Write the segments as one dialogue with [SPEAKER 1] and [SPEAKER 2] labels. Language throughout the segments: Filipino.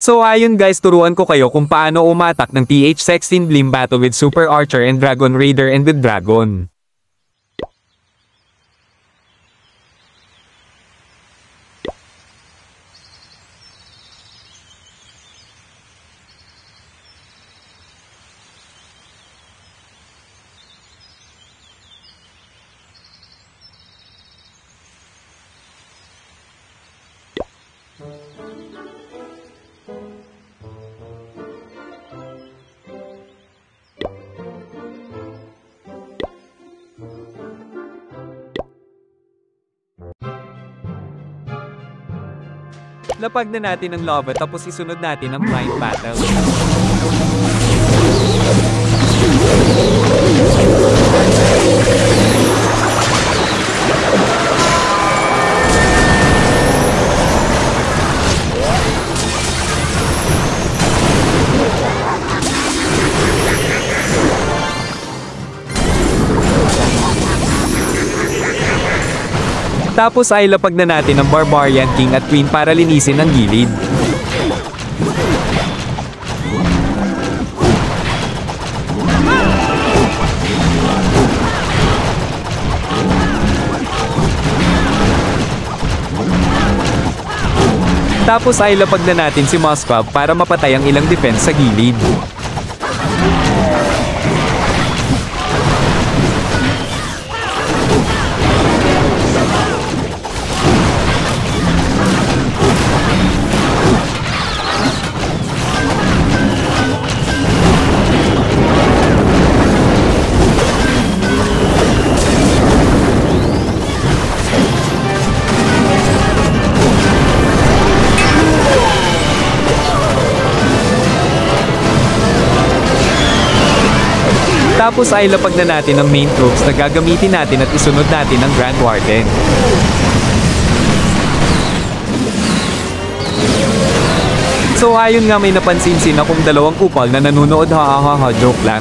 [SPEAKER 1] So ayun guys, turuan ko kayo kung paano umatak ng TH16 Blim Battle with Super Archer and Dragon Raider and with Dragon. Lapag na natin ang lava tapos isunod natin ang blind battle. Tapos ay lapag na natin ang Barbarian King at Queen para linisin ang gilid. Tapos ay lapag na natin si Moskva para mapatay ang ilang defense sa gilid. Tapos ay lapag na natin ang main troops na gagamitin natin at isunod natin ang Grand Warden. So ayun nga, may napansin akong dalawang kupal na nanunood, ha joke lang.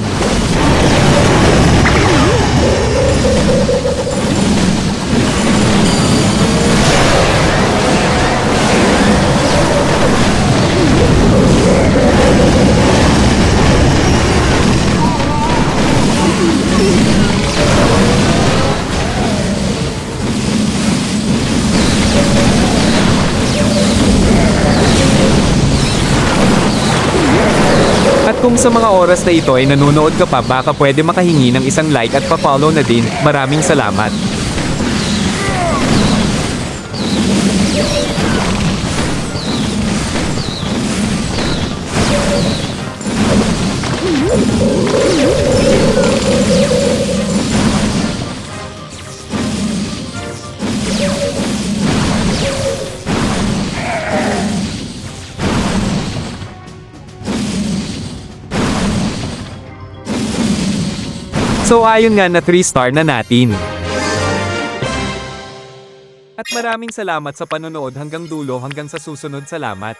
[SPEAKER 1] At kung sa mga oras na ito ay nanonood ka pa, baka pwede makahingi ng isang like at pa-follow na din. Maraming salamat. So ayun nga, na 3-star na natin. At maraming salamat sa panonood hanggang dulo, hanggang sa susunod, salamat.